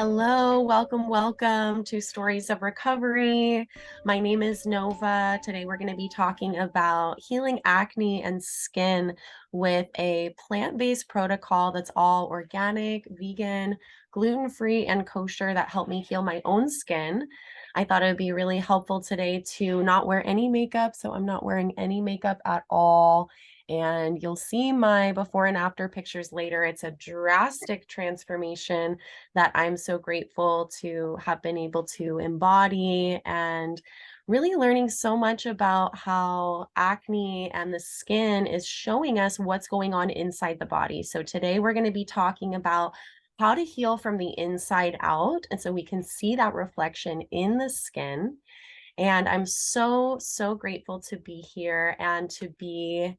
Hello, welcome to Stories of Recovery. My name is Nova. Today we're going to be talking about healing acne and skin with a plant-based protocol that's all organic, vegan, gluten-free, and kosher that helped me heal my own skin. I thought it would be really helpful today to not wear any makeup, so I'm not wearing any makeup at all. And you'll see my before and after pictures later. It's a drastic transformation that I'm so grateful to have been able to embody, and really learning so much about how acne and the skin is showing us what's going on inside the body. So today we're going to be talking about how to heal from the inside out. And so we can see that reflection in the skin. And I'm so grateful to be here and to be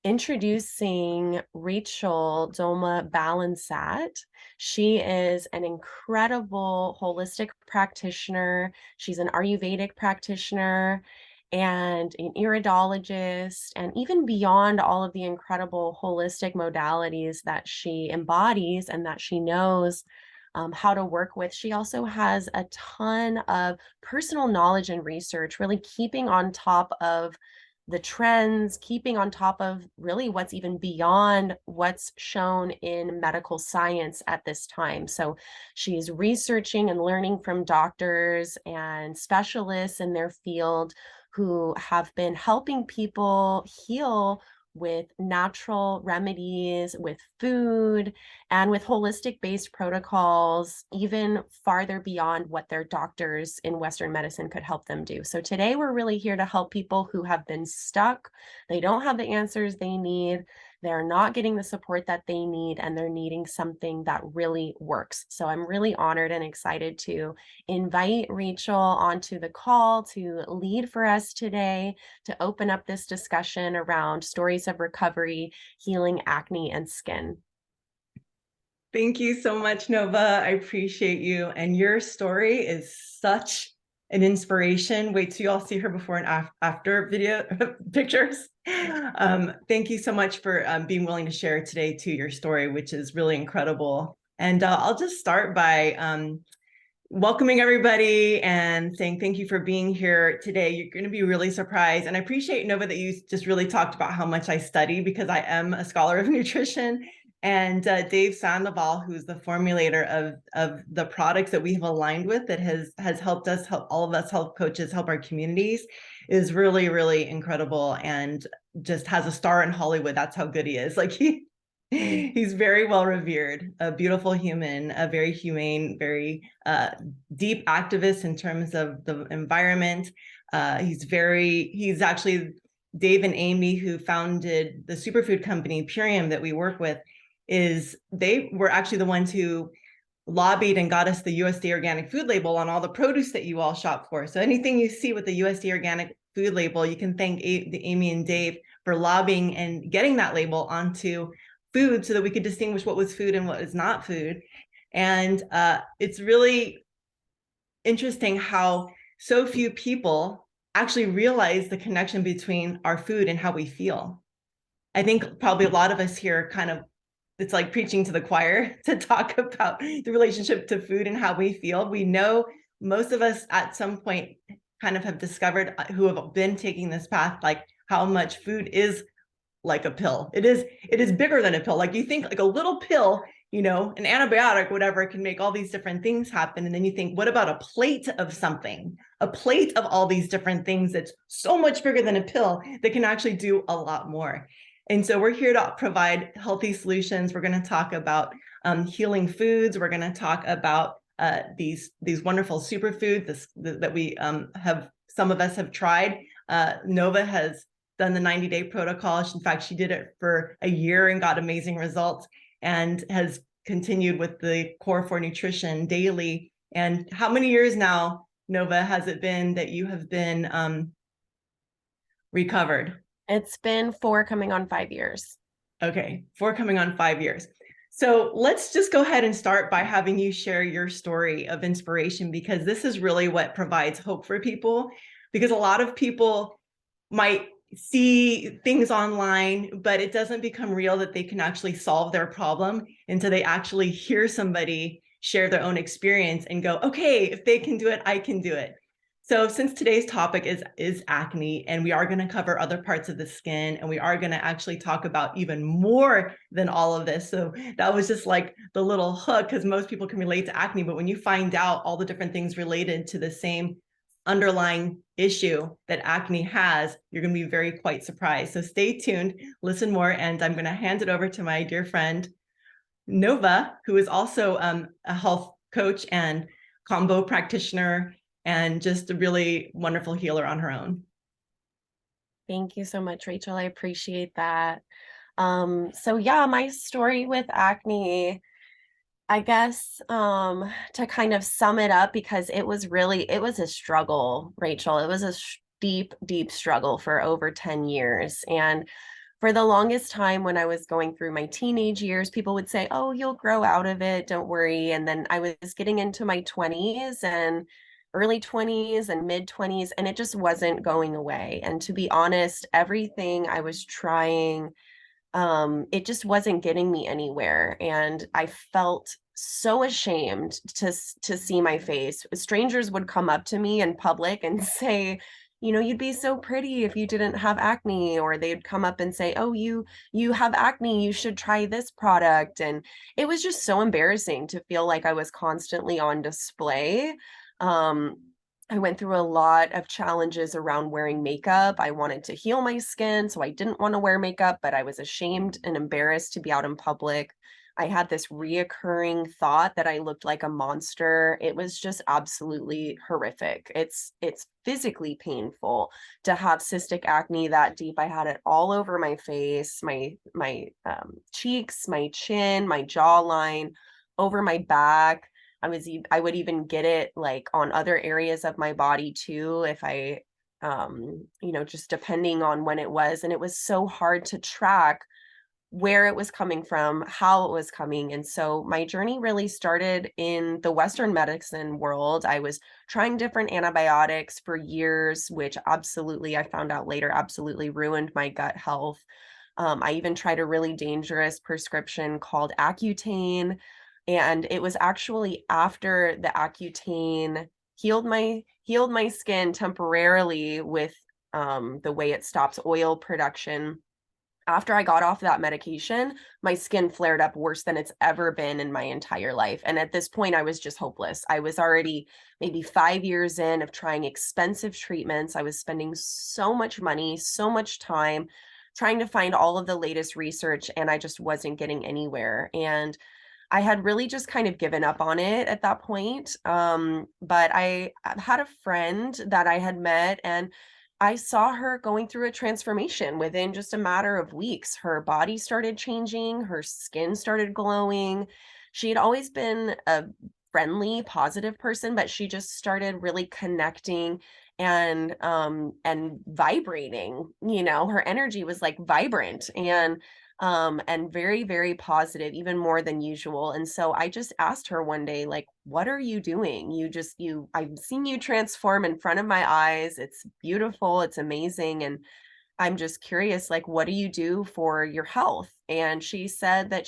introducing Rachel Doma Balansat. She is an incredible holistic practitioner. She's an Ayurvedic practitioner and an iridologist, and even beyond all of the incredible holistic modalities that she embodies and that she knows how to work with. She also has a ton of personal knowledge and research, really keeping on top of the trends, keeping on top of really what's even beyond what's shown in medical science at this time. So she's researching and learning from doctors and specialists in their field who have been helping people heal with natural remedies, with food, and with holistic based protocols, even farther beyond what their doctors in Western medicine could help them do. So today we're really here to help people who have been stuck. They don't have the answers they need. They're not getting the support that they need, and they're needing something that really works. So I'm really honored and excited to invite Rachel onto the call to lead for us today, to open up this discussion around stories of recovery, healing acne and skin. Thank you so much, Nova. I appreciate you. And your story is such an inspiration. Wait till you all see her before and after video pictures. Thank you so much for being willing to share today too your story, which is really incredible. And I'll just start by welcoming everybody and saying thank you for being here today. You're going to be really surprised. And I appreciate, Nova, that you just really talked about how much I study, because I am a scholar of nutrition. And Dave Sandoval, who's the formulator of the products that we have aligned with, that has helped us, help all of us health coaches, help our communities, is really incredible, and just has a star in Hollywood. That's how good he is. Like he's very well revered, a beautiful human, a very humane, very deep activist in terms of the environment. He's actually Dave and Amy, who founded the superfood company Purium that we work with. They were actually the ones who lobbied and got us the USDA organic food label on all the produce that you all shop for. So anything you see with the USDA organic food label, you can thank Amy and Dave for lobbying and getting that label onto food so that we could distinguish what was food and what is not food. And it's really interesting how so few people actually realize the connection between our food and how we feel. I think probably a lot of us here it's like preaching to the choir to talk about the relationship to food and how we feel. We know most of us at some point kind of have discovered, who have been taking this path, like how much food is like a pill. It is bigger than a pill. Like you think like a little pill, an antibiotic, whatever, can make all these different things happen. And then you think, what about a plate of something? A plate of all these different things that's so much bigger than a pill that can actually do a lot more. And so we're here to provide healthy solutions. We're going to talk about healing foods. We're going to talk about these wonderful superfoods that we some of us have tried. Nova has done the 90-day protocol. In fact, she did it for a year and got amazing results, and has continued with the Core 4 Nutrition daily. And how many years now, Nova, has it been that you have been recovered? It's been 4 coming on 5 years. Okay, 4 coming on 5 years. So let's just go ahead and start by having you share your story of inspiration, because this is really what provides hope for people. Because a lot of people might see things online, but it doesn't become real that they can actually solve their problem until they actually hear somebody share their own experience and go, okay, if they can do it, I can do it. So since today's topic is acne, and we are going to cover other parts of the skin, and we are going to actually talk about even more than all of this. So that was just like the little hook, because most people can relate to acne, but when you find out all the different things related to the same underlying issue that acne has, you're going to be very quite surprised. So stay tuned, listen more, and I'm going to hand it over to my dear friend Nova, who is also a health coach and combo practitioner and just a really wonderful healer on her own. Thank you so much, Rachel. I appreciate that. So yeah, my story with acne, I guess, to kind of sum it up, because it was a struggle, Rachel. It was a deep, deep struggle for over 10 years. And for the longest time when I was going through my teenage years, people would say, "Oh, you'll grow out of it, don't worry." And then I was getting into my 20s and early 20s and mid 20s, and it just wasn't going away. And to be honest, everything I was trying, it just wasn't getting me anywhere, and I felt so ashamed to see my face. Strangers would come up to me in public and say, "You'd be so pretty if you didn't have acne," or they'd come up and say, "Oh, you have acne, you should try this product." And it was just so embarrassing to feel like I was constantly on display. Um, I went through a lot of challenges around wearing makeup. I wanted to heal my skin, so I didn't want to wear makeup, but I was ashamed and embarrassed to be out in public. I had this reoccurring thought that I looked like a monster. It was just absolutely horrific. It's physically painful to have cystic acne that deep. I had it all over my face, my cheeks, my chin, my jawline, over my back. I would even get it like on other areas of my body too, if I, just depending on when it was. And it was so hard to track where it was coming from, how it was coming. And so my journey really started in the Western medicine world. I was trying different antibiotics for years, which absolutely, I found out later, absolutely ruined my gut health. I even tried a really dangerous prescription called Accutane, and it was actually after the Accutane healed my skin temporarily with the way it stops oil production. After I got off that medication, my skin flared up worse than it's ever been in my entire life. And at this point, I was just hopeless. I was already maybe 5 years in of trying expensive treatments. I was spending so much money, so much time trying to find all of the latest research, and I just wasn't getting anywhere. And I had really just kind of given up on it at that point. But I had a friend that I had met, and I saw her going through a transformation within just a matter of weeks. Her body started changing, her skin started glowing. She had always been a friendly, positive person, but she just started really connecting and vibrating. Her energy was like vibrant and very, very positive, even more than usual. And so I just asked her one day, like, "What are you doing? I've seen you transform in front of my eyes. It's beautiful, it's amazing. And I'm just curious, like, what do you do for your health?" And she said that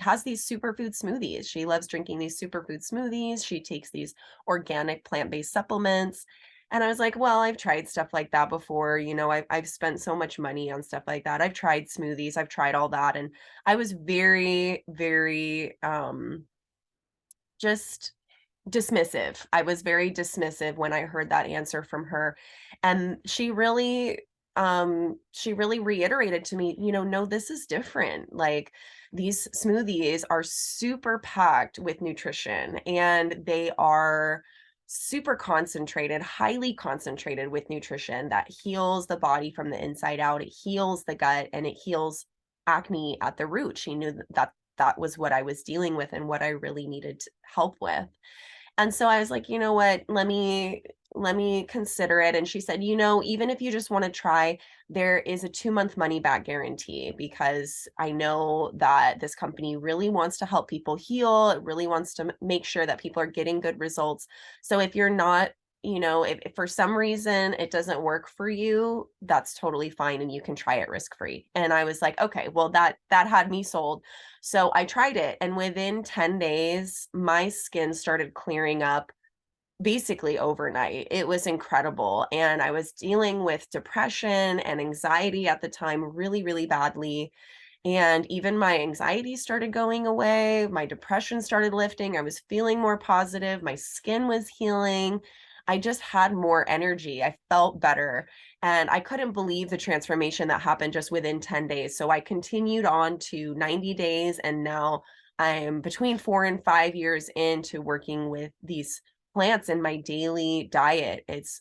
has these superfood smoothies. She loves drinking these superfood smoothies. She takes these organic plant-based supplements. And I was like, "Well, I've tried stuff like that before. I've spent so much money on stuff like that. I've tried smoothies, I've tried all that." And I was very, very just dismissive. I was very dismissive when I heard that answer from her. And she really reiterated to me, "No, this is different. Like, these smoothies are super packed with nutrition, and they are super concentrated, highly concentrated with nutrition that heals the body from the inside out. It heals the gut, and it heals acne at the root." She knew that that was what I was dealing with and what I really needed help with. And so I was like, "You know what? Let me consider it." And she said, "Even if you just want to try, there is a 2-month money back guarantee, because I know that this company really wants to help people heal. It really wants to make sure that people are getting good results. So if you're not if for some reason it doesn't work for you, that's totally fine and you can try it risk-free. And I was like, okay, well that had me sold. So I tried it, and within 10 days, my skin started clearing up basically overnight. It was incredible. And I was dealing with depression and anxiety at the time really, really badly. And even my anxiety started going away. My depression started lifting. I was feeling more positive. My skin was healing. I just had more energy. I felt better. And I couldn't believe the transformation that happened just within 10 days. So I continued on to 90 days. And now I'm between 4 and 5 years into working with these plants in my daily diet. It's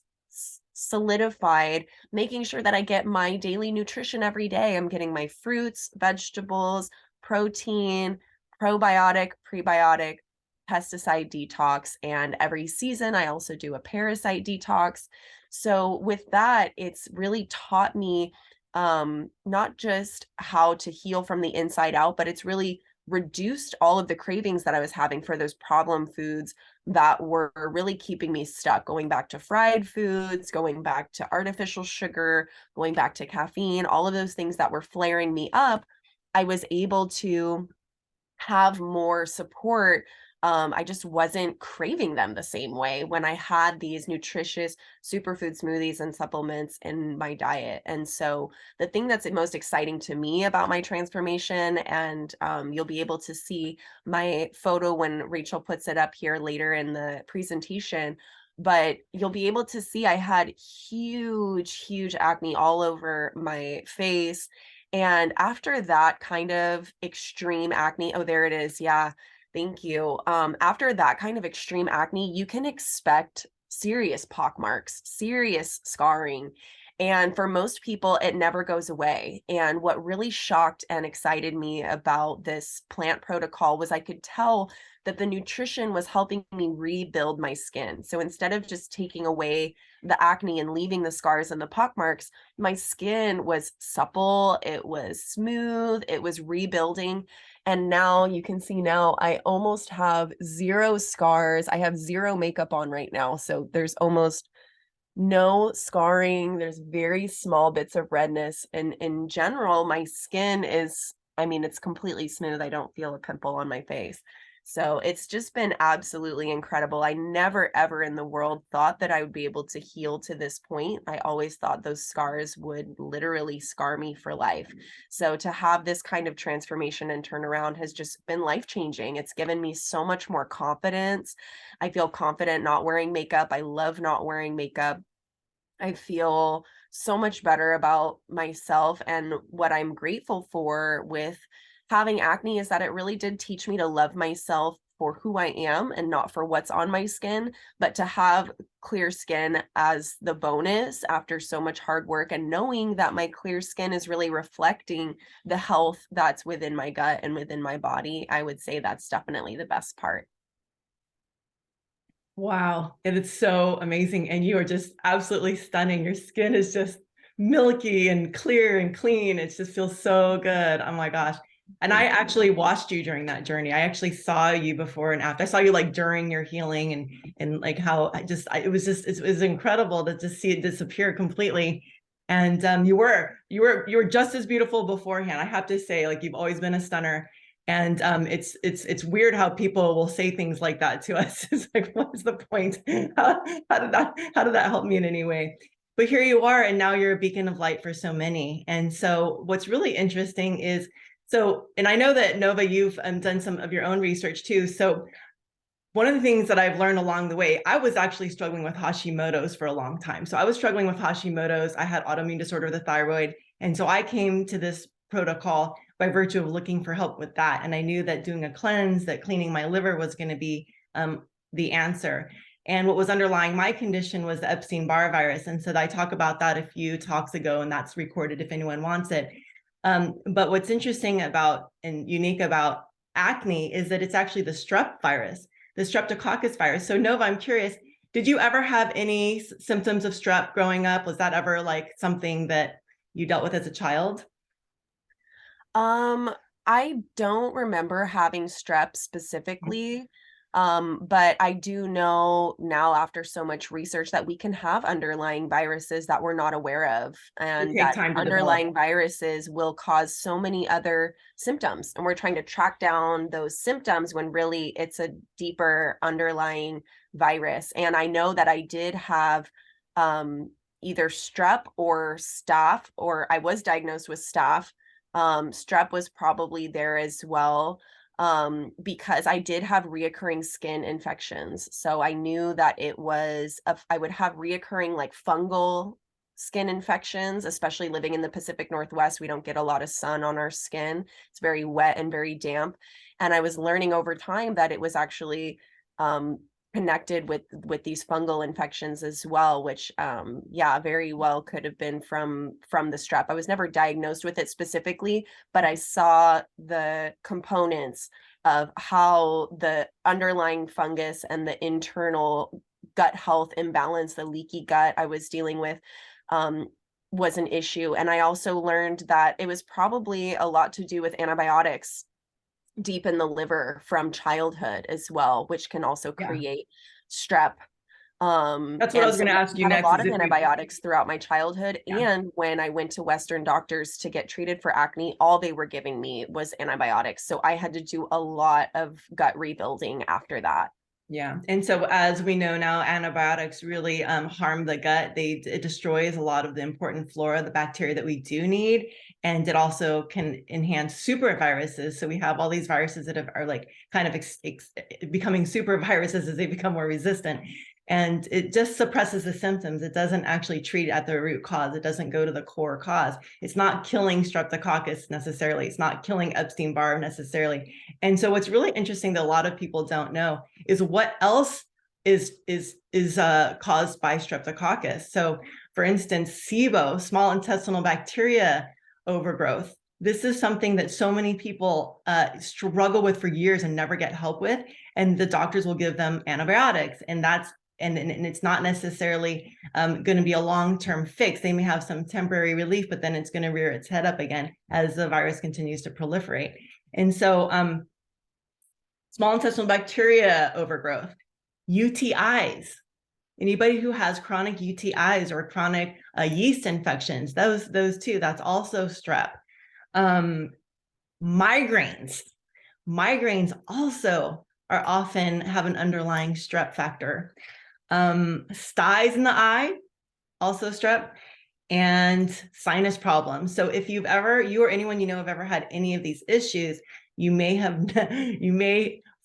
solidified making sure that I get my daily nutrition every day. I'm getting my fruits, vegetables, protein, probiotic, prebiotic, pesticide detox. And every season, I also do a parasite detox. So, with that, it's really taught me not just how to heal from the inside out, but it's really reduced all of the cravings that I was having for those problem foods that were really keeping me stuck, going back to fried foods, going back to artificial sugar, going back to caffeine, all of those things that were flaring me up. I was able to have more support. I just wasn't craving them the same way when I had these nutritious superfood smoothies and supplements in my diet. And so, the thing that's most exciting to me about my transformation, and you'll be able to see my photo when Rachel puts it up here later in the presentation. But you'll be able to see I had huge, huge acne all over my face, and after that kind of extreme acne, oh, there it is. Yeah. Thank you. After that kind of extreme acne, you can expect serious pock marks, serious scarring. And for most people, it never goes away. And what really shocked and excited me about this plant protocol was I could tell that the nutrition was helping me rebuild my skin. So instead of just taking away the acne and leaving the scars and the pock marks, my skin was supple, it was smooth, it was rebuilding. And now you can see now I almost have zero scars. I have zero makeup on right now. So there's almost no scarring. There's very small bits of redness. And in general, my skin is, I mean, it's completely smooth. I don't feel a pimple on my face. So it's just been absolutely incredible. I never, ever in the world thought that I would be able to heal to this point. I always thought those scars would literally scar me for life. So to have this kind of transformation and turnaround has just been life changing. It's given me so much more confidence. I feel confident not wearing makeup. I love not wearing makeup. I feel so much better about myself, and what I'm grateful for with having acne is that it really did teach me to love myself for who I am and not for what's on my skin, but to have clear skin as the bonus after so much hard work, and knowing that my clear skin is really reflecting the health that's within my gut and within my body. I would say that's definitely the best part. Wow, it is so amazing, and you are just absolutely stunning. Your skin is just milky and clear and clean. It just feels so good. Oh my gosh. And I Thank actually watched you during that journey. I actually saw you before and after. I saw you like during your healing, and like how it was incredible to just see it disappear completely. And you were just as beautiful beforehand. I have to say, like, you've always been a stunner. And it's weird how people will say things like that to us. It's like, what's the point? How did that help me in any way? But here you are, and now you're a beacon of light for so many. And so what's really interesting is, so, and I know that Nova, you've done some of your own research too. So one of the things that I've learned along the way, I was actually struggling with Hashimoto's for a long time. So I was struggling with Hashimoto's. I had autoimmune disorder of the thyroid. And so I came to this protocol by virtue of looking for help with that. And I knew that doing a cleanse, that cleaning my liver was going to be the answer. And what was underlying my condition was the Epstein-Barr virus. And so I talk about that a few talks ago, and that's recorded if anyone wants it. But what's interesting about and unique about acne is that it's actually the strep virus, the streptococcus virus. So Nova, I'm curious, did you ever have any symptoms of strep growing up? Was that ever like something that you dealt with as a child? Um, I don't remember having strep specifically. But I do know now after so much research that we can have underlying viruses that we're not aware of, They and take that time to develop. underlying viruses will cause so many other symptoms. And we're trying to track down those symptoms when really it's a deeper underlying virus. And I know that I did have either strep or staph, or I was diagnosed with staph. Strep was probably there as well, because I did have reoccurring skin infections. So I knew that I would have reoccurring like fungal skin infections, especially living in the Pacific Northwest. We don't get a lot of sun on our skin. It's very wet and very damp. And I was learning over time that it was actually um, connected with these fungal infections as well, which yeah, very well could have been from the strep. I was never diagnosed with it specifically, but I saw the components of how the underlying fungus and the internal gut health imbalance, the leaky gut I was dealing with, um, was an issue. And I also learned that it was probably a lot to do with antibiotics deep in the liver from childhood as well, which can also Yeah. create strep. That's what I And was so going to yeah, ask I you had a next lot is of if we, antibiotics throughout my childhood. yeah. And when I went to Western doctors to get treated for acne, all they were giving me was antibiotics. So I had to do a lot of gut rebuilding after that. Yeah. And so as we know now, antibiotics really harm the gut. It destroys a lot of the important flora, the bacteria that we do need. And it also can enhance super viruses. So we have all these viruses that are like kind of becoming super viruses as they become more resistant. And it just suppresses the symptoms. It doesn't actually treat at the root cause. It doesn't go to the core cause. It's not killing streptococcus necessarily. It's not killing Epstein-Barr necessarily. And so what's really interesting that a lot of people don't know is what else is caused by streptococcus. So for instance, SIBO, small intestinal bacteria overgrowth. This is something that so many people struggle with for years and never get help with. And the doctors will give them antibiotics. And it's not necessarily going to be a long-term fix. They may have some temporary relief, but then it's going to rear its head up again as the virus continues to proliferate. And so small intestinal bacteria overgrowth, UTIs. Anybody who has chronic UTIs or chronic yeast infections, those two, that's also strep. Migraines. Migraines also are often have an underlying strep factor. Styes in the eye, also strep, and sinus problems. So if you or anyone you know have ever had any of these issues, you may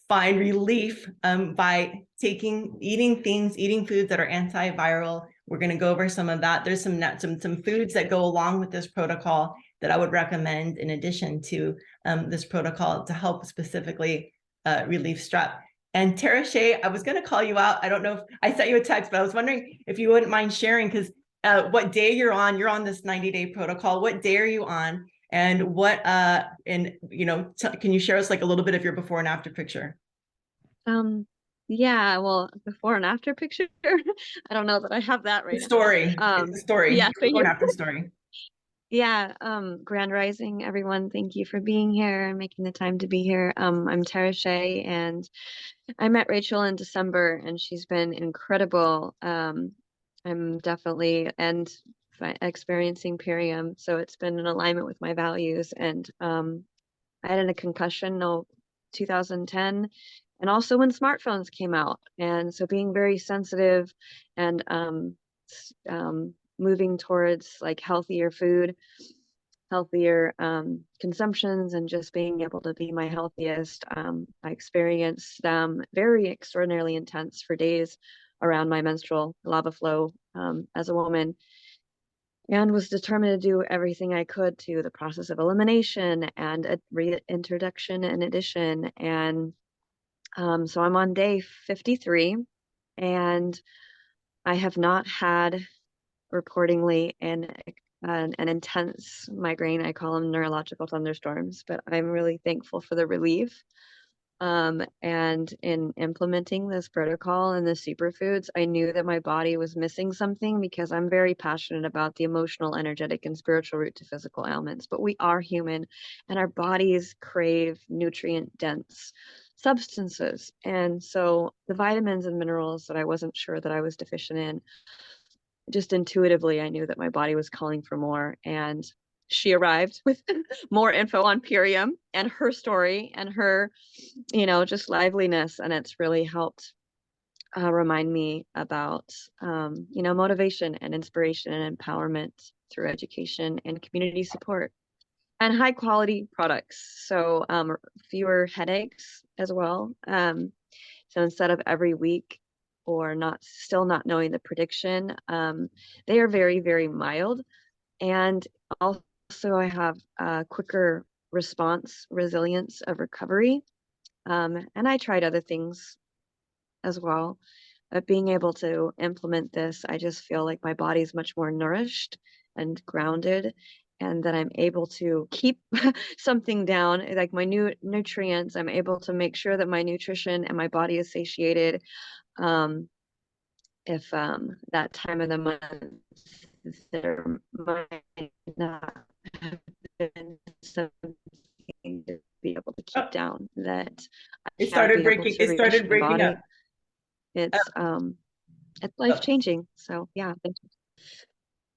find relief by eating foods that are antiviral. We're going to go over some of that. There's some foods that go along with this protocol that I would recommend in addition to this protocol to help specifically relieve strep. And Tara Shea, I was going to call you out. I don't know if I sent you a text, but I was wondering if you wouldn't mind sharing, because what day you're on this 90-day protocol. What day are you on? And what, can you share us like a little bit of your before and after picture? Yeah, well, before and after picture, I don't know that I have that The right now. story. It's a story. Yeah, so Before you, and after story. yeah, Grand Rising, everyone. Thank you for being here and making the time to be here. I'm Tara Shea, and I met Rachel in December, and she's been incredible. I'm definitely experiencing Purium, so it's been in alignment with my values. And I had a concussion, 2010, and also when smartphones came out, and so being very sensitive and moving towards like healthier food, healthier consumptions, and just being able to be my healthiest. I experienced very extraordinarily intense for days around my menstrual lava flow as a woman, and was determined to do everything I could to the process of elimination and a reintroduction and addition. And so I'm on day 53, and I have not had reportingly an intense migraine. I call them neurological thunderstorms, but I'm really thankful for the relief. And in implementing this protocol and the superfoods, I knew that my body was missing something, because I'm very passionate about the emotional, energetic, and spiritual root to physical ailments. But we are human, and our bodies crave nutrient dense substances. And so the vitamins and minerals that I wasn't sure that I was deficient in, just intuitively, I knew that my body was calling for more. And she arrived with more info on Purium and her story and her, just liveliness. And it's really helped remind me about, motivation and inspiration and empowerment through education and community support and high quality products. So fewer headaches as well. So instead of every week or still not knowing the prediction, they are very, very mild. And also I have a quicker response, resilience of recovery. And I tried other things as well. But being able to implement this, I just feel like my body's much more nourished and grounded, and that I'm able to keep something down, like my new nutrients. I'm able to make sure that my nutrition and my body is satiated. If that time of the month there might not have been something to be able to keep down, that I can't be able to It reach started my breaking body. up. It's life changing. So yeah,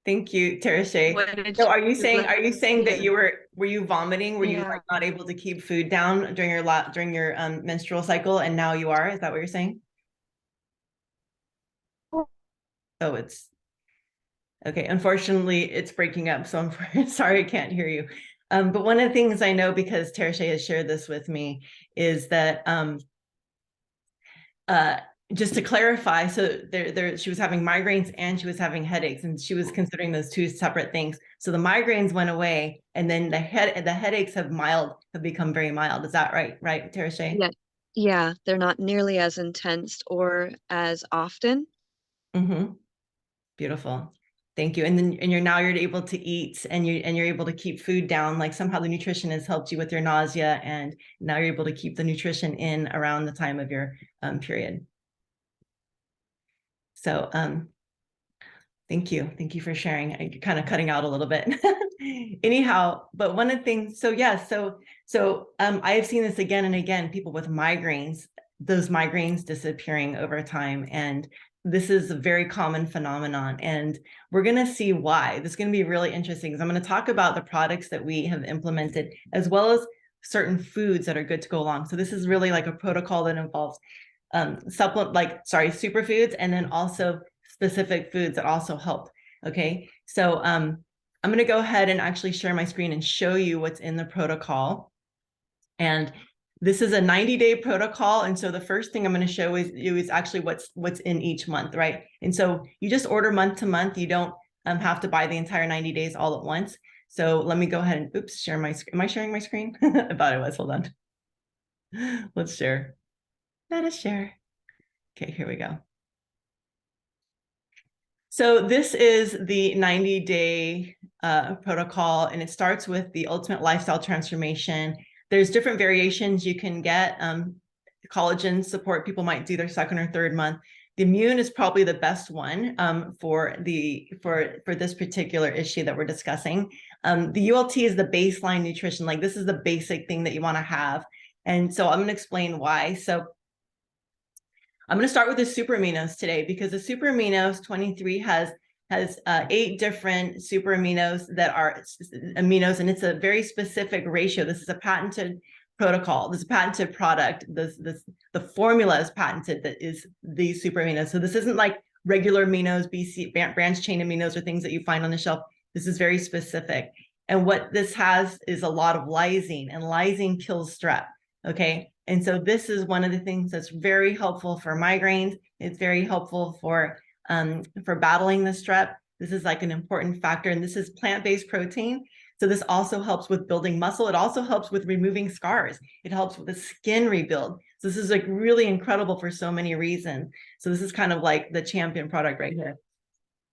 Thank you, Terashay. what did So you are you saying that hear? were you vomiting? Were you Yeah. like not able to keep food down during your menstrual cycle, and now you are? Is that what you're saying? Oh, it's okay. Unfortunately, it's breaking up, so I'm sorry I can't hear you. But one of the things I know, because Terashay has shared this with me, is that just to clarify, so she was having migraines and she was having headaches, and she was considering those two separate things. So the migraines went away, and then the headaches have become very mild. Is that right? Right, Terashay? Yeah. Yeah, they're not nearly as intense or as often. Mm-hmm. Beautiful. Thank you. And then you're able to eat, and you're able to keep food down. Like somehow the nutrition has helped you with your nausea, and now you're able to keep the nutrition in around the time of your period. So thank you. Thank you for sharing. I'm kind of cutting out a little bit. Anyhow, but one of the things, so yeah, so I have seen this again and again, people with migraines, those migraines disappearing over time. And this is a very common phenomenon. And we're going to see why. This is going to be really interesting, because I'm going to talk about the products that we have implemented, as well as certain foods that are good to go along. So this is really like a protocol that involves superfoods, and then also specific foods that also help. Okay, so I'm going to go ahead and actually share my screen and show you what's in the protocol. And this is a 90-day protocol. And so the first thing I'm going to show you is actually what's in each month, right? And so you just order month to month. You don't have to buy the entire 90 days all at once. So let me go ahead and share my screen. Am I sharing my screen? I thought I was. Hold on. Let's share. Let us share. Okay, here we go. So this is the 90-day protocol, and it starts with the ultimate lifestyle transformation. There's different variations you can get. Collagen support, people might do their second or third month. The immune is probably the best one for this particular issue that we're discussing. The ULT is the baseline nutrition. Like, this is the basic thing that you want to have. And so I'm going to explain why. So I'm going to start with the super aminos today, because the super aminos 23 has 8 different super aminos that are aminos, and it's a very specific ratio. This is a patented protocol. This is a patented product. The formula is patented, that is these super aminos. So this isn't like regular aminos, BC branch chain aminos, or things that you find on the shelf. This is very specific. And what this has is a lot of lysine, and lysine kills strep. Okay. And so this is one of the things that's very helpful for migraines. It's very helpful for battling the strep. This is like an important factor. And this is plant-based protein. So this also helps with building muscle. It also helps with removing scars. It helps with the skin rebuild. So this is like really incredible for so many reasons. So this is kind of like the champion product right here.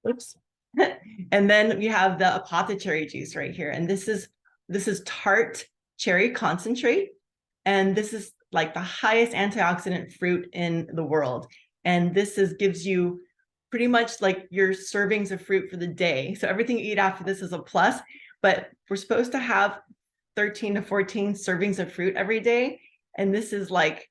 Oops. And then we have the apothecary juice right here. And this is tart cherry concentrate. And this is like the highest antioxidant fruit in the world. And this gives you pretty much like your servings of fruit for the day. So everything you eat after this is a plus, but we're supposed to have 13 to 14 servings of fruit every day. And this is like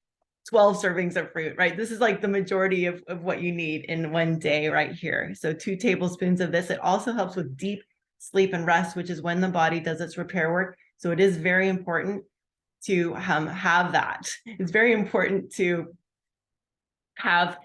12 servings of fruit, right? This is like the majority of what you need in one day right here. So 2 tablespoons of this. It also helps with deep sleep and rest, which is when the body does its repair work. So it is very important to have that. It's very important to have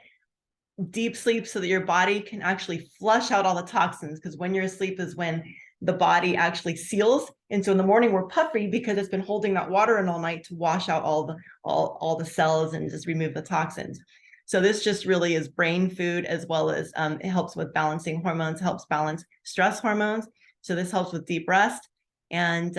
deep sleep so that your body can actually flush out all the toxins, because when you're asleep is when the body actually seals. And so in the morning we're puffy because it's been holding that water in all night to wash out all the cells and just remove the toxins. So this just really is brain food, as well as it helps with balancing hormones, helps balance stress hormones. So this helps with deep rest. And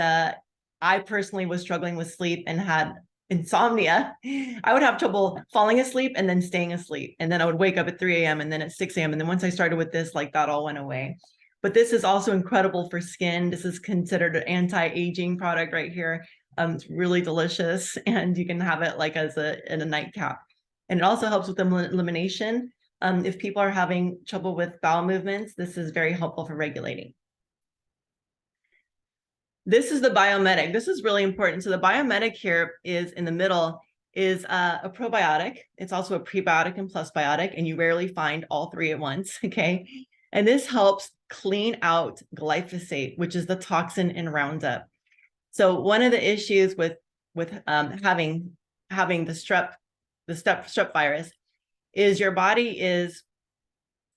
I personally was struggling with sleep and had insomnia. I would have trouble falling asleep and then staying asleep. And then I would wake up at 3 a.m. and then at 6 a.m. And then once I started with this, like that all went away. But this is also incredible for skin. This is considered an anti-aging product right here. It's really delicious, and you can have it like as in a nightcap. And it also helps with elimination. If people are having trouble with bowel movements, this is very helpful for regulating. This is the biomedic. This is really important. So the biomedic here is in the middle is a probiotic. It's also a prebiotic and plusbiotic, and you rarely find all three at once, okay? And this helps clean out glyphosate, which is the toxin in Roundup. So one of the issues with having the strep virus is your body is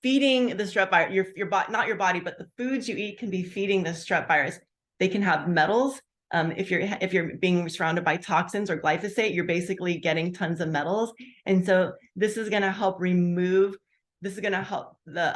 feeding the strep virus. Not your body, but the foods you eat can be feeding the strep virus. They can have metals. If you're being surrounded by toxins or glyphosate, you're basically getting tons of metals. And so this is going to help remove. This is going to help the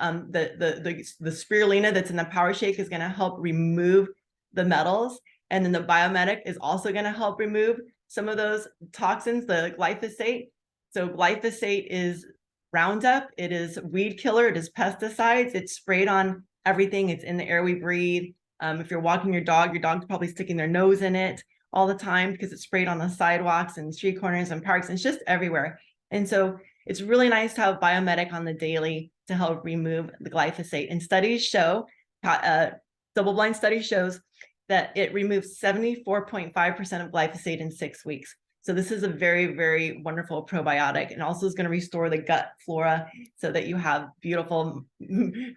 spirulina that's in the Power Shake is going to help remove the metals. And then the biomedic is also going to help remove some of those toxins, the glyphosate. So glyphosate is Roundup. It is weed killer. It is pesticides. It's sprayed on everything. It's in the air we breathe. If you're walking your dog's probably sticking their nose in it all the time because it's sprayed on the sidewalks and street corners and parks. And it's just everywhere. And so it's really nice to have biomedic on the daily to help remove the glyphosate. And studies show, double-blind study shows that it removes 74.5% of glyphosate in 6 weeks. So this is a very, very wonderful probiotic, and also is going to restore the gut flora so that you have beautiful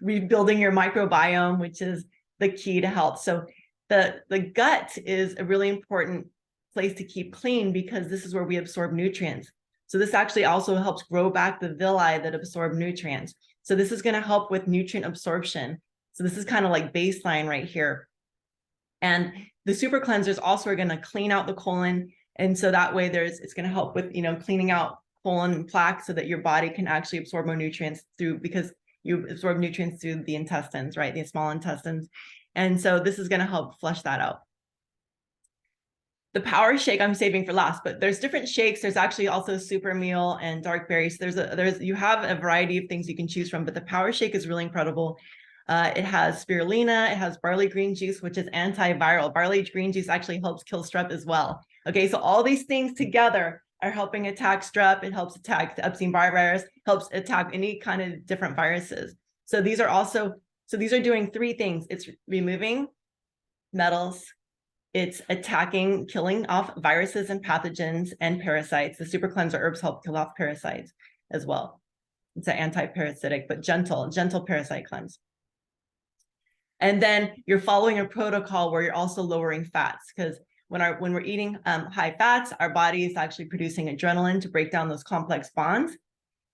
rebuilding your microbiome, which is the key to health. So the gut is a really important place to keep clean because this is where we absorb nutrients. So this actually also helps grow back the villi that absorb nutrients. So this is going to help with nutrient absorption. So this is kind of like baseline right here. And the super cleansers also are going to clean out the colon. And so that way it's going to help with, cleaning out colon and plaque so that your body can actually absorb more nutrients because you absorb nutrients through the intestines, right? The small intestines. And so this is going to help flush that out. The Power Shake I'm saving for last, but there's different shakes. There's actually also super meal and dark berries. You have a variety of things you can choose from, but the Power Shake is really incredible. It has spirulina, it has barley green juice, which is antiviral. Barley green juice actually helps kill strep as well. Okay, so all these things together are helping attack strep. It helps attack the Epstein-Barr virus, helps attack any kind of different viruses. So these are doing three things. It's removing metals, it's attacking, killing off viruses and pathogens and parasites. The super cleanser herbs help kill off parasites as well. It's an anti-parasitic, but gentle parasite cleanse. And then you're following a protocol where you're also lowering fats, because when we're eating high fats, our body is actually producing adrenaline to break down those complex bonds.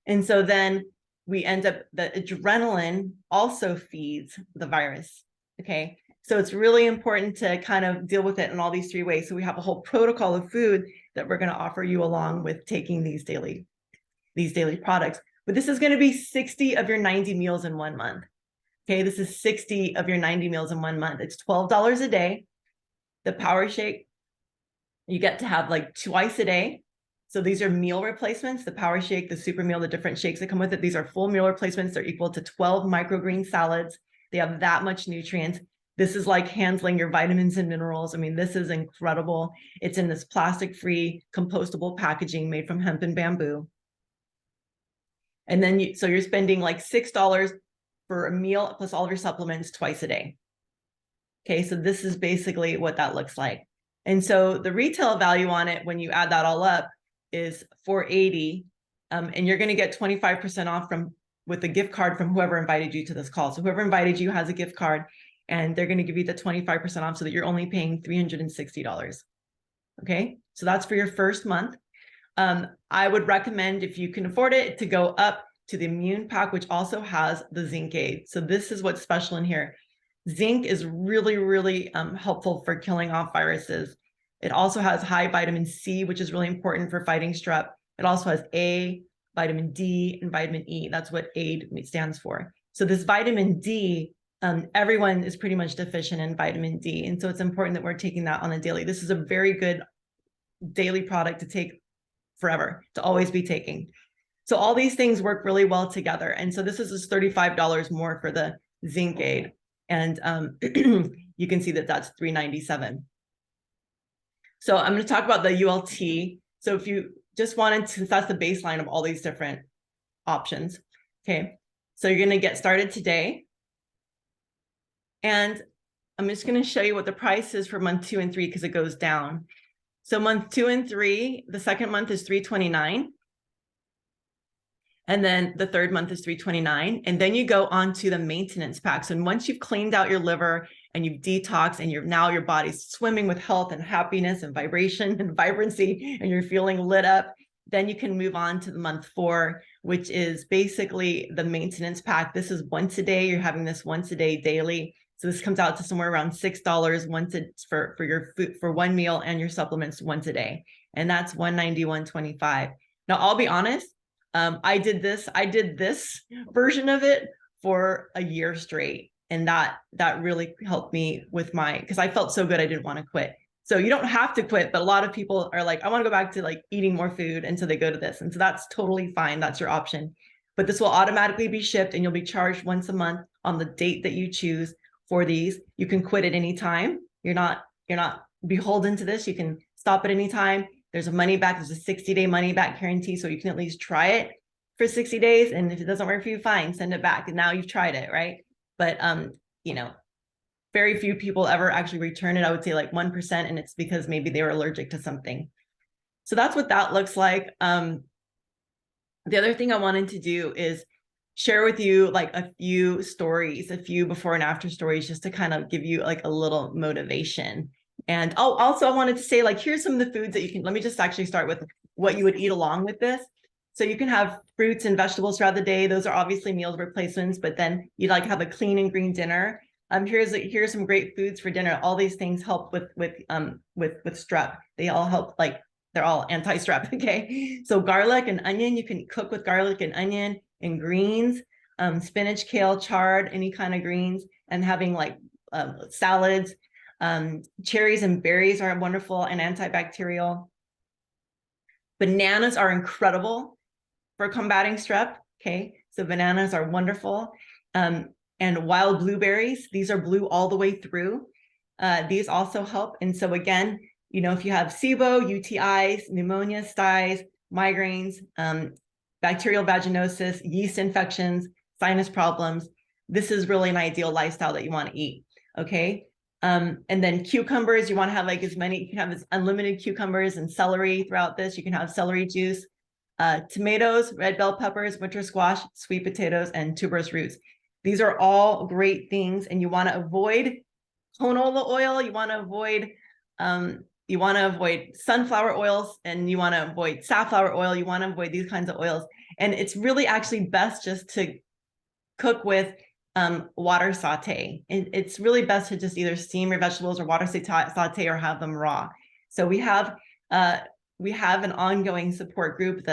And so then we end up, the adrenaline also feeds the virus. Okay. So it's really important to kind of deal with it in all these three ways. So we have a whole protocol of food that we're going to offer you along with taking these daily products. But this is going to be 60 of your 90 meals in 1 month. Okay, this is 60 of your 90 meals in 1 month. It's $12 a day. The Power Shake, you get to have like twice a day. So these are meal replacements. The Power Shake, the super meal, the different shakes that come with it. These are full meal replacements. They're equal to 12 microgreen salads. They have that much nutrients. This is like handling your vitamins and minerals. I mean, this is incredible. It's in this plastic-free, compostable packaging made from hemp and bamboo. And then so you're spending like $6 for a meal plus all of your supplements twice a day. Okay, so this is basically what that looks like. And so the retail value on it, when you add that all up, is $480, and you're going to get 25% off with a gift card from whoever invited you to this call. So whoever invited you has a gift card, and they're going to give you the 25% off so that you're only paying $360. Okay, so that's for your first month. I would recommend, if you can afford it, to go up to the Immune Pack, which also has the Zinc Aid. So this is what's special in here. Zinc is really, really helpful for killing off viruses. It also has high vitamin C, which is really important for fighting strep. It also has A, vitamin D, and vitamin E. That's what AID stands for. So this vitamin D, everyone is pretty much deficient in vitamin D. And so it's important that we're taking that on a daily. This is a very good daily product to take forever, to always be taking. So all these things work really well together. And so this is just $35 more for the Zinc Aid. And you can see that that's $397. So I'm going to talk about the ULT. So if you just wanted to, that's the baseline of all these different options. Okay, so you're going to get started today. And I'm just going to show you what the price is for month 2 and 3, because it goes down. So month 2 and 3, the second month is $329. And then the third month is $329. And then you go on to the maintenance packs. And once you've cleaned out your liver and you've detoxed, and now your body's swimming with health and happiness and vibration and vibrancy, and you're feeling lit up, then you can move on to the month 4, which is basically the maintenance pack. This is once a day. You're having this once a day daily. So this comes out to somewhere around $6 for your food, for one meal and your supplements once a day. And that's $191.25. Now, I'll be honest, I did this version of it for a year straight. And that really helped me with because I felt so good, I didn't want to quit. So you don't have to quit, but a lot of people are like, I want to go back to like eating more food. And so they go to this. And so that's totally fine. That's your option. But this will automatically be shipped, and you'll be charged once a month on the date that you choose for these. You can quit at any time. You're not beholden to this. You can stop at any time. There's a money back. There's a 60-day money back guarantee. So you can at least try it for 60 days. And if it doesn't work for you, fine, send it back. And now you've tried it, right? But, very few people ever actually return it. I would say like 1%. And it's because maybe they were allergic to something. So that's what that looks like. The other thing I wanted to do is share with you like a few stories, a few before and after stories, just to kind of give you like a little motivation. And also I wanted to say, like, here's some of the foods that you can, let me just actually start with what you would eat along with this. So you can have fruits and vegetables throughout the day. Those are obviously meal replacements, but then you'd like have a clean and green dinner. Here's some great foods for dinner. All these things help with strep. They all help, like they're all anti-strep. Okay. So garlic and onion, you can cook with garlic and onion and greens, spinach, kale, chard, any kind of greens, and having like salads. Cherries and berries are wonderful and antibacterial. Bananas are incredible for combating strep. Okay. So bananas are wonderful. And wild blueberries, these are blue all the way through. These also help. And so again, if you have SIBO, UTIs, pneumonia, styes, migraines, bacterial vaginosis, yeast infections, sinus problems, this is really an ideal lifestyle that you want to eat. Okay. And then cucumbers, you want to have like you can have this unlimited cucumbers and celery throughout this. You can have celery juice, tomatoes, red bell peppers, winter squash, sweet potatoes, and tuberose roots. These are all great things, and you want to avoid canola oil. You want to avoid sunflower oils, and you want to avoid safflower oil. You want to avoid these kinds of oils. And it's really actually best just to cook with water saute. And it's really best to just either steam your vegetables or water saute or have them raw. So we have an ongoing support group.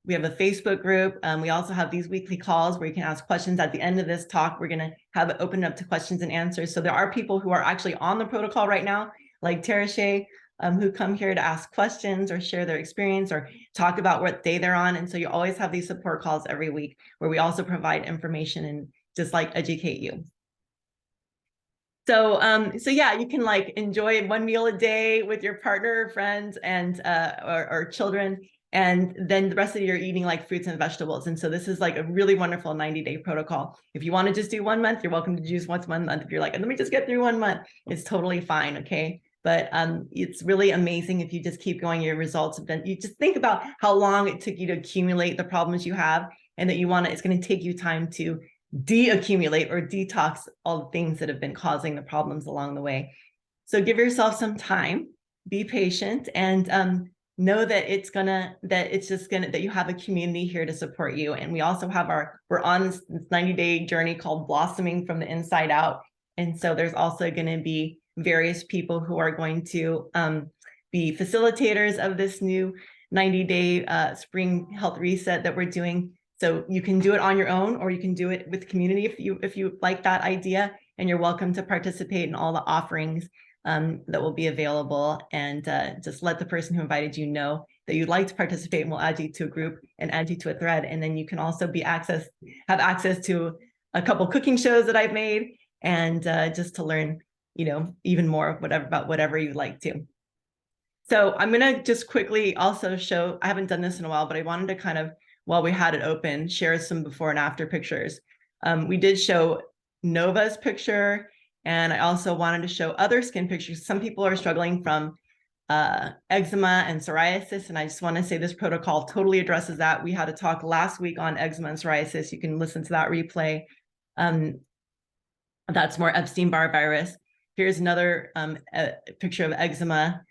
We have a Facebook group. We also have these weekly calls where you can ask questions. At the end of this talk, we're going to have it open up to questions and answers. So there are people who are actually on the protocol right now, like Tara Shea, who come here to ask questions or share their experience or talk about what day they're on. And so you always have these support calls every week where we also provide information and just like educate you. So yeah, you can like enjoy one meal a day with your partner, friends, and or children. And then the rest of the year eating like fruits and vegetables. And so this is like a really wonderful 90-day protocol. If you want to just do 1 month, you're welcome to choose once 1 month. If you're like, let me just get through 1 month, it's totally fine. Okay. But it's really amazing if you just keep going. Your results have been, you just think about how long it took you to accumulate the problems you have, and that it's going to take you time to de-accumulate or detox all the things that have been causing the problems along the way. So give yourself some time, be patient, and know that that you have a community here to support you. And we also have we're on this 90-day journey called Blossoming from the Inside Out. And so there's also going to be various people who are going to be facilitators of this new 90-day spring health reset that we're doing. So you can do it on your own, or you can do it with community if you like that idea, and you're welcome to participate in all the offerings that will be available. And just let the person who invited you know that you'd like to participate, and we'll add you to a group and add you to a thread. And then you can also have access to a couple cooking shows that I've made, and just to learn, even more about whatever you'd like to. So I'm going to just quickly also show, I haven't done this in a while, but I wanted to kind of, while we had it open, share some before and after pictures. We did show Nova's picture, and I also wanted to show other skin pictures. Some people are struggling from eczema and psoriasis, and I just want to say this protocol totally addresses that. We had a talk last week on eczema and psoriasis. You can listen to that replay. That's more Epstein-Barr virus. Here's another picture of eczema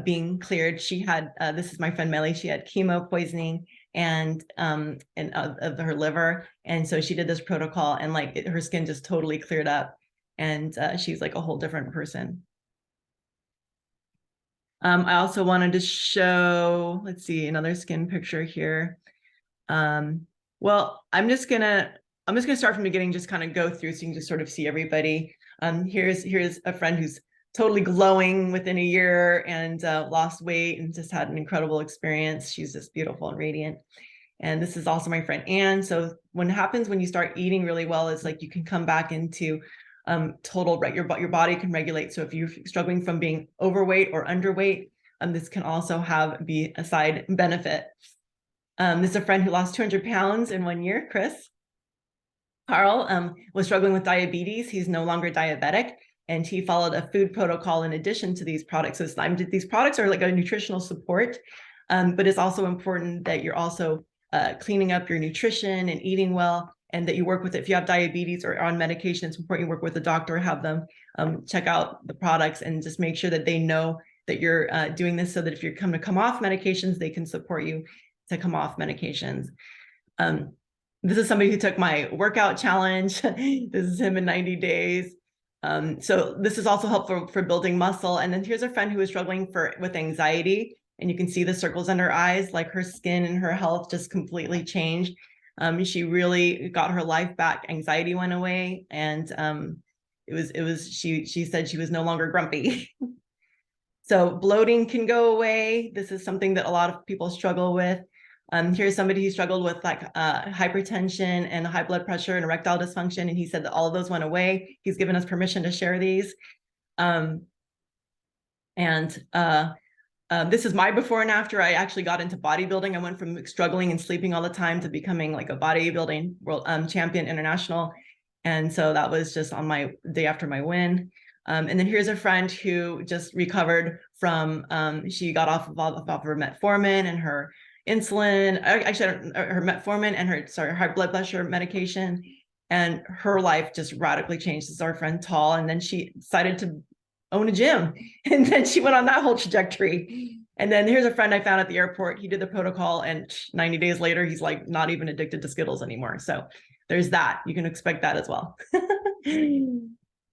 being cleared. She had, this is my friend Melly, she had chemo poisoning and of her liver. And so she did this protocol, and her skin just totally cleared up, and she's like a whole different person. I also wanted to show, let's see, another skin picture here. Well, I'm just gonna start from the beginning, just kind of go through so you can just sort of see everybody. Here's a friend who's totally glowing within a year, and lost weight and just had an incredible experience. She's just beautiful and radiant. And this is also my friend Anne. So what happens when you start eating really well is you can come back into your body can regulate. So if you're struggling from being overweight or underweight, this can also be a side benefit. This is a friend who lost 200 pounds in 1 year, Chris. Carl was struggling with diabetes. He's no longer diabetic, and he followed a food protocol in addition to these products. So these products are like a nutritional support, but it's also important that you're also cleaning up your nutrition and eating well, and that you work with it. If you have diabetes or are on medication, it's important you work with a doctor, have them check out the products, and just make sure that they know that you're doing this, so that if you're come off medications, they can support you to come off medications. This is somebody who took my workout challenge. This is him in 90 days. So this is also helpful for building muscle. And then here's a friend who was struggling with anxiety, and you can see the circles under her eyes, her skin and her health just completely changed. She really got her life back. Anxiety went away, and she said she was no longer grumpy. So bloating can go away. This is something that a lot of people struggle with. Here's somebody who struggled with hypertension and high blood pressure and erectile dysfunction, and he said that all of those went away. He's given us permission to share these. This is my before and after. I actually got into bodybuilding. I went from struggling and sleeping all the time to becoming a bodybuilding world champion international. And so that was just on my day after my win. And then here's a friend who just recovered from, she got off of her metformin and her insulin, actually her metformin and her high blood pressure medication, and her life just radically changed. This is our friend Tall, and then she decided to own a gym, and then she went on that whole trajectory. And then here's a friend I found at the airport. He did the protocol, and 90 days later, he's not even addicted to Skittles anymore. So there's that. You can expect that as well.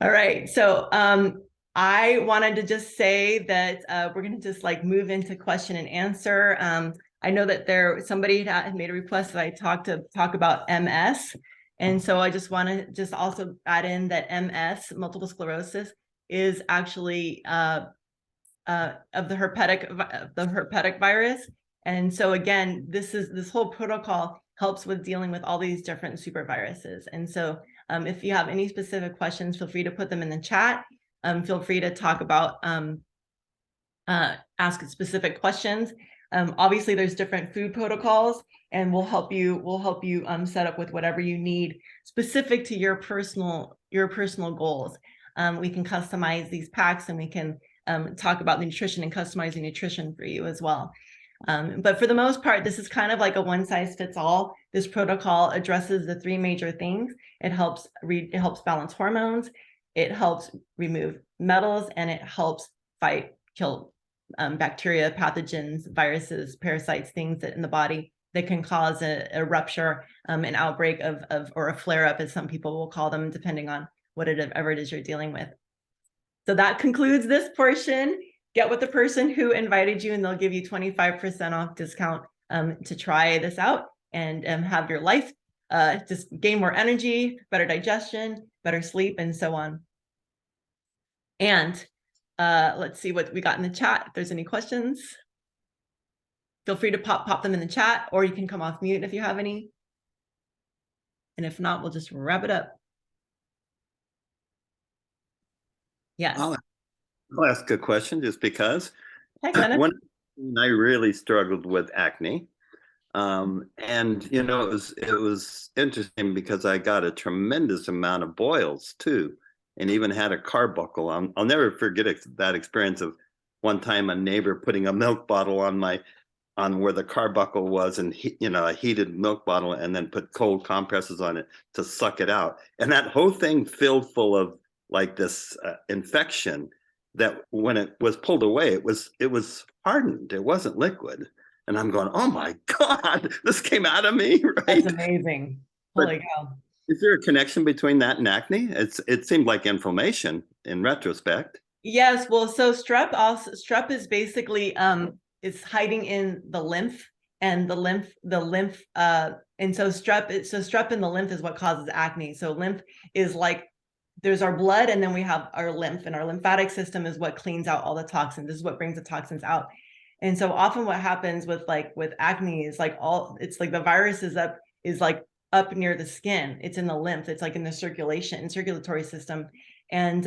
All right. So I wanted to just say that we're going to just move into question and answer. I know that somebody had made a request that I talk about MS. And so I just want to just also add in that MS, multiple sclerosis, is actually of the herpetic virus. And so again, this whole protocol helps with dealing with all these different super viruses. And so if you have any specific questions, feel free to put them in the chat. Feel free to talk about, ask specific questions. Obviously there's different food protocols, and we'll help you set up with whatever you need specific to your personal goals. We can customize these packs, and we can talk about the nutrition and customizing nutrition for you as well. But for the most part, this is kind of like a one size fits all. This protocol addresses the three major things. It helps balance hormones, it helps remove metals, and it helps kill bacteria, pathogens, viruses, parasites, things that in the body that can cause a rupture, an outbreak or a flare up, as some people will call them, depending on whatever it is you're dealing with. So that concludes this portion. Get with the person who invited you, and they'll give you 25% off discount to try this out and have your life just gain more energy, better digestion, better sleep, and so on. And let's see what we got in the chat. If there's any questions, feel free to pop them in the chat, or you can come off mute if you have any. And if not, we'll just wrap it up. Yes. I'll ask a question just because. Hi, When I really struggled with acne, and you know, it was interesting because I got a tremendous amount of boils too, and even had a carbuncle. I'll never forget that experience of one time a neighbor putting a milk bottle on where the carbuncle was, and a heated milk bottle, and then put cold compresses on it to suck it out, and that whole thing filled full of like this infection that when it was pulled away, it was hardened. It wasn't liquid. And I'm going, oh my God, this came out of me, right? That's amazing. Holy cow. Is there a connection between that and acne? It seemed like inflammation in retrospect. Yes, well, so strep is basically is hiding in the lymph, and and so strep in the lymph is what causes acne. So lymph is like, there's our blood, and then we have our lymph, and our lymphatic system is what cleans out all the toxins. This is what brings the toxins out. And so often what happens with acne is it's like the virus is up near the skin. It's in the lymph. It's like in the circulatory system. And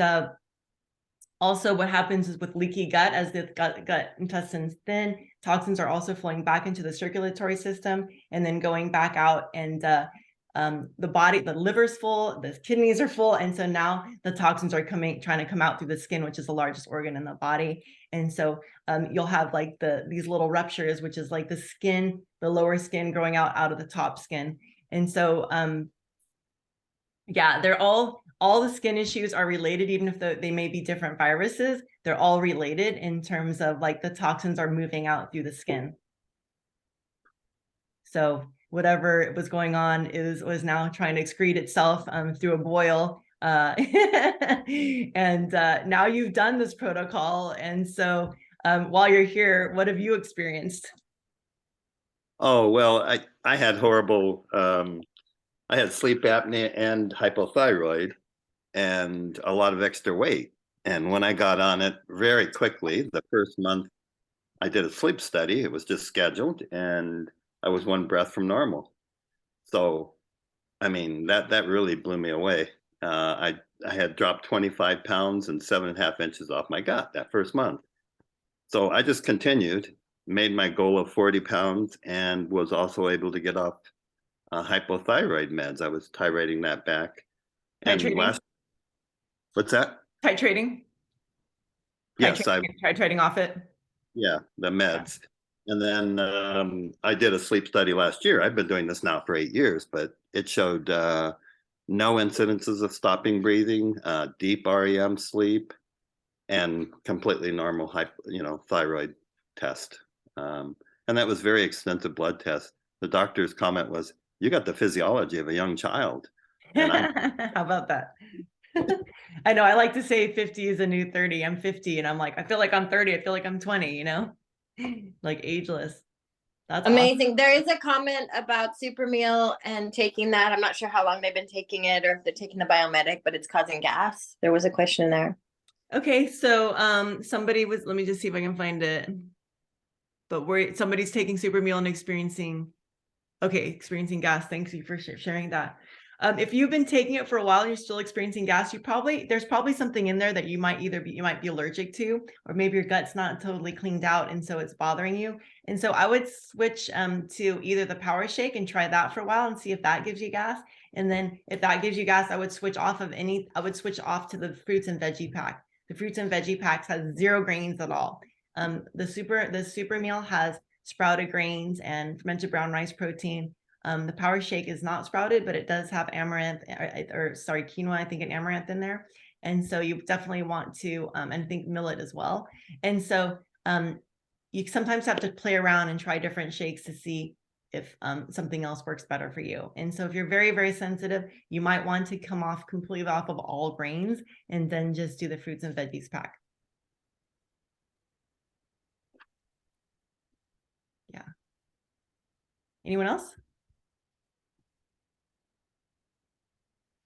also what happens is with leaky gut, as the gut intestines thin, toxins are also flowing back into the circulatory system and then going back out, and the liver's full, the kidneys are full, and so now the toxins are trying to come out through the skin, which is the largest organ in the body. And so you'll have like these little ruptures, which is like the lower skin growing out of the top skin. And so yeah, they're all the skin issues are related, even if they may be different viruses. They're all related in terms of like the toxins are moving out through the skin. So whatever was going on was now trying to excrete itself through a boil. And now you've done this protocol. And so while you're here, what have you experienced? Oh, well, I had horrible, I had sleep apnea and hypothyroid and a lot of extra weight. And when I got on it very quickly, the first month I did a sleep study, it was just scheduled, and I was one breath from normal. So, I mean, that really blew me away. I had dropped 25 pounds and 7.5 inches off my gut that first month. So I just continued, made my goal of 40 pounds, and was also able to get off hypothyroid meds. I was titrating that back. Titrating? What's that? Titrating? Yes, titrating off it? Yeah, the meds. And then I did a sleep study last year. I've been doing this now for 8 years, but it showed no incidences of stopping breathing, deep REM sleep, and completely normal thyroid test. And that was very extensive blood test. The doctor's comment was, "You got the physiology of a young child." And how about that? I know, I like to say 50 is a new 30. I'm 50 and I'm like, I feel like I'm 30. I feel like I'm 20, like ageless. That's amazing. awesome. There is a comment about super meal and taking that. I'm not sure how long they've been taking it or if they're taking the biomedic, but it's causing gas. There was a question there. Okay, so somebody was, let me just see if I can find it. But somebody's taking super meal and experiencing gas. Thank you for sharing that. If you've been taking it for a while and you're still experiencing gas, there's probably something in there that you might be allergic to, or maybe your gut's not totally cleaned out and so it's bothering you. And so I would switch to either the Power Shake and try that for a while and see if that gives you gas. And then if that gives you gas, I would switch off to the fruits and veggie pack. The fruits and veggie packs has 0 grains at all. The super meal has sprouted grains and fermented brown rice protein. The power shake is not sprouted, but it does have amaranth or sorry, quinoa, I think, and amaranth in there. And so you definitely want to, and I think millet as well. And so you sometimes have to play around and try different shakes to see if something else works better for you. And so if you're very, very sensitive, you might want to come off completely off of all grains and then just do the fruits and veggies pack. Yeah. Anyone else?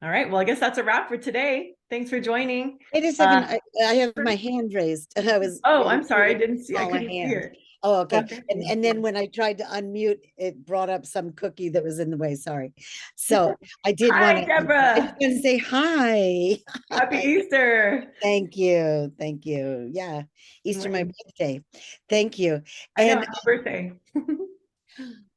All right. Well, I guess that's a wrap for today. Thanks for joining. Wait a second, I have my hand raised. I was. Oh, I'm sorry. I didn't see. I Smaller couldn't see hand. it. Oh, okay. Okay. And then when I tried to unmute, it brought up some cookie that was in the way. Sorry. So I did Hi, want Deborah. to say hi. Happy Easter. Thank you. Thank you. Yeah. Easter, my birthday. Thank you. I know, And happy birthday.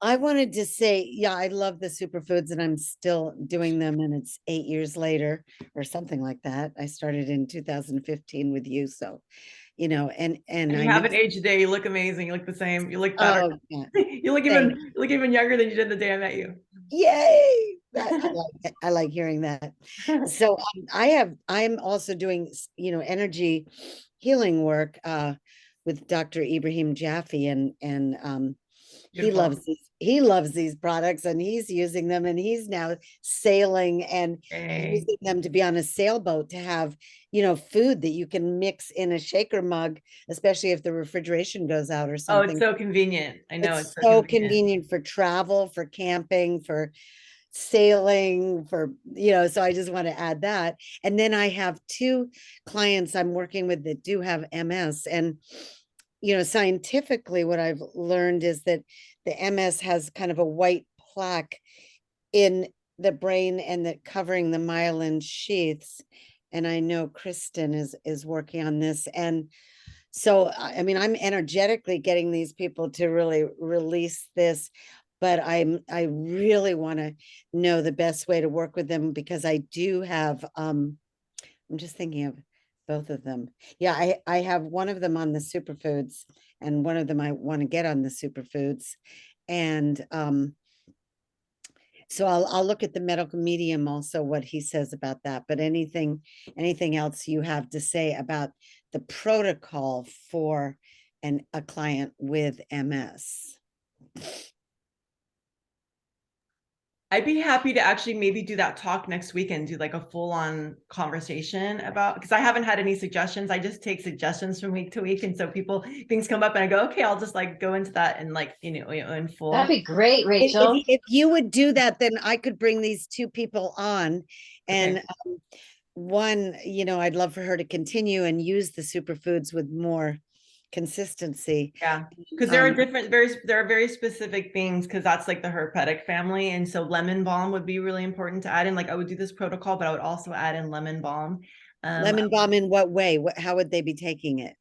I wanted to say, yeah, I love the superfoods and I'm still doing them, and it's 8 years later or something like that. I started in 2015 with you. So, you know, and And I you haven't know, aged a day. You look amazing. You look the same. You look better. oh, yeah. You look even younger than you did the day I met you. Yay. I like hearing that. So I'm also doing, you know, energy healing work with Dr. Ibrahim Jaffe, and Beautiful. he loves these products and he's using them, and he's now sailing and Hey. using them to be on a sailboat to have, you know, food that you can mix in a shaker mug, especially if the refrigeration goes out or Oh, something. it's so convenient. I know It's so convenient for travel, for camping, for sailing, for, you know, so I just want to add that. And then I have 2 clients I'm working with that do have MS, and you know, scientifically what I've learned is that the MS has kind of a white plaque in the brain and that covering the myelin sheaths. And I know Kristen is working on this. And so, I mean, I'm energetically getting these people to really release this, but I really want to know the best way to work with them, because I do have, I'm just thinking of both of them. Yeah, I have one of them on the superfoods, and one of them I want to get on the superfoods. And so I'll look at the medical medium also, what he says about that. But anything else you have to say about the protocol for a client with MS? I'd be happy to actually maybe do that talk next week and do like a full-on conversation about, because I haven't had any suggestions. I just take suggestions from week to week. And so things come up and I go, okay, I'll just like go into that and like, you know, in full. That'd be great, Rachel. If you would do that, then I could bring these 2 people on, and Okay. One, you know, I'd love for her to continue and use the superfoods with more consistency. Yeah, because there are very specific things, because that's like the herpetic family. And so lemon balm would be really important to add in. Like I would do this protocol, but I would also add in lemon balm. Lemon balm in what way? How would they be taking it?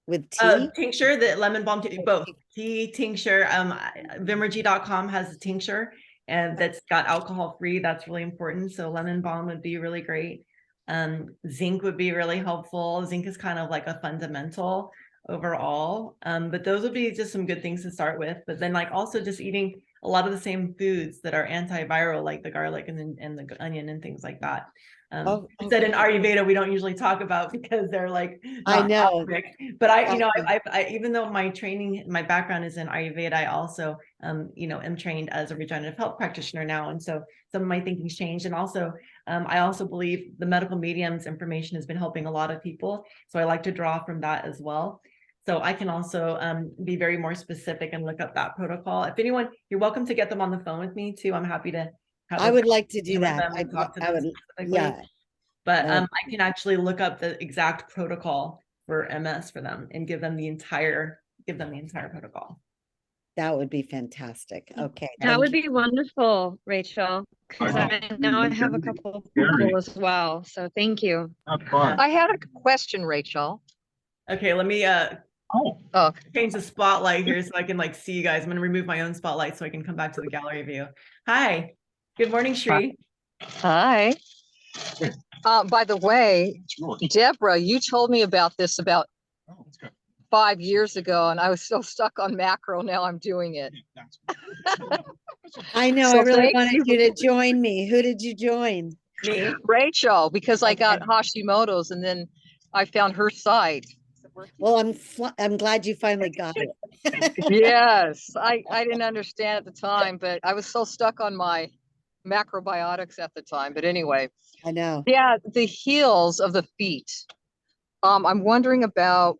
With tea? Tincture, the lemon balm, both tea, tincture. Vimergy.com has a tincture and that's got alcohol free. That's really important. So lemon balm would be really great. Zinc would be really helpful. Zinc is kind of like a fundamental overall. But those would be just some good things to start with. But then like also just eating a lot of the same foods that are antiviral, like the garlic and the onion and things like that. That in Ayurveda we don't usually talk about because they're like, I know, toxic. But I even though my background is in Ayurveda, I also you know, am trained as a regenerative health practitioner now, and so some of my thinking's changed. And also I also believe the medical medium's information has been helping a lot of people, so I like to draw from that as well. So I can also be very more specific and look up that protocol. If anyone, you're welcome to get them on the phone with me too. I'm happy to have I would like to do that. Yeah. But I can actually look up the exact protocol for MS for them and give them the entire protocol. That would be fantastic. Okay. That would be wonderful, Rachel, because I know I have a couple of people as well. So thank you. I had a question, Rachel. Okay, let me change the spotlight here so I can like see you guys. I'm going to remove my own spotlight so I can come back to the gallery view. Hi. Good morning, Shri. Hi. By the way, Deborah, you told me about this about 5 years ago, and I was so stuck on macro. Now I'm doing it. I know, So I really thank wanted you. you to join me. Who did you join? Me. Rachel, because I got Okay. Hashimoto's, and then I found her site. Well, I'm glad you finally got it. Yes, I didn't understand at the time, but I was so stuck on my macrobiotics at the time. But anyway, I know. yeah, the heels of the feet. I'm wondering about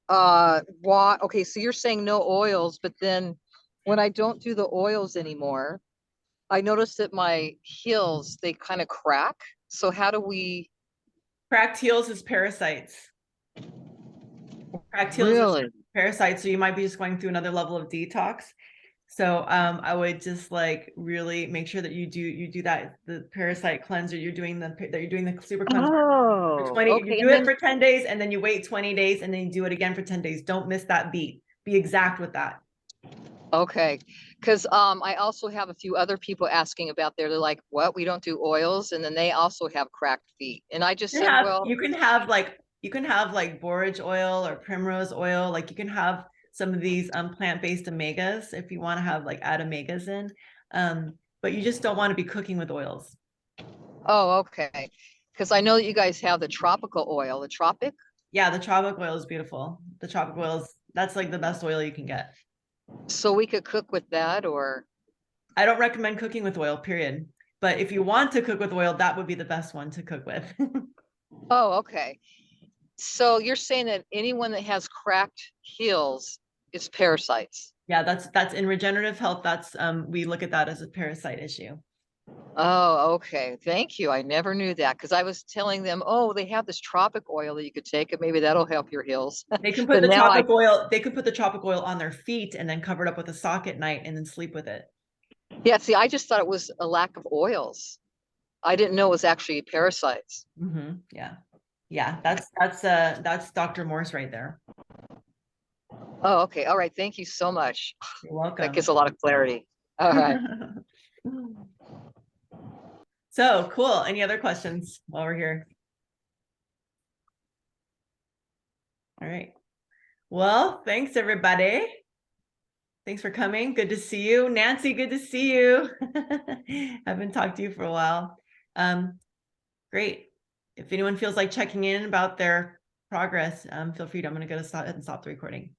why. Okay, so you're saying no oils, but then when I don't do the oils anymore, I notice that my heels, they kind of crack. So how do we Cracked heels is parasites. Cracked heels is really? parasites, so you might be just going through another level of detox. So I would just like really make sure that you do that, the parasite cleanser. You're doing the super cleanser for Oh, 20. You okay. do And it then, for 10 days and then you wait 20 days and then you do it again for 10 days. Don't miss that beat. Be exact with that. okay, because I also have a few other people asking about there. They're like, "What? We don't do oils," and then they also have cracked feet. And I just said, "Well, You can have like borage oil or primrose oil. Like you can have some of these plant-based omegas if you want to have like add omegas in. But you just don't want to be cooking with oils. oh, okay," because I know that you guys have the tropical oil, the tropic. Yeah, the tropic oil is beautiful. The tropic oil that's like the best oil you can get. So we could cook with that, or I don't recommend cooking with oil, period. But if you want to cook with oil, that would be the best one to cook with. oh, okay. So you're saying that anyone that has cracked heels is parasites. Yeah, that's in regenerative health. That's we look at that as a parasite issue. Oh, okay. Thank you. I never knew that because I was telling them, oh, they have this tropic oil that you could take and maybe that'll help your heels. They can put But the now tropic oil, they could put the tropic oil on their feet and then cover it up with a sock at night and then sleep with it. yeah, see, I just thought it was a lack of oils. I didn't know it was actually parasites. Yeah. Yeah, that's Dr. Morse right there. Oh, okay. All right. Thank you so much. You're welcome. That gives a lot of clarity. All right. So cool. Any other questions while we're here? All right. Well, thanks everybody. Thanks for coming. Good to see you. Nancy, good to see you. Haven't talked to you for a while. Great. If anyone feels like checking in about their progress, feel free to, I'm going to go stop the recording.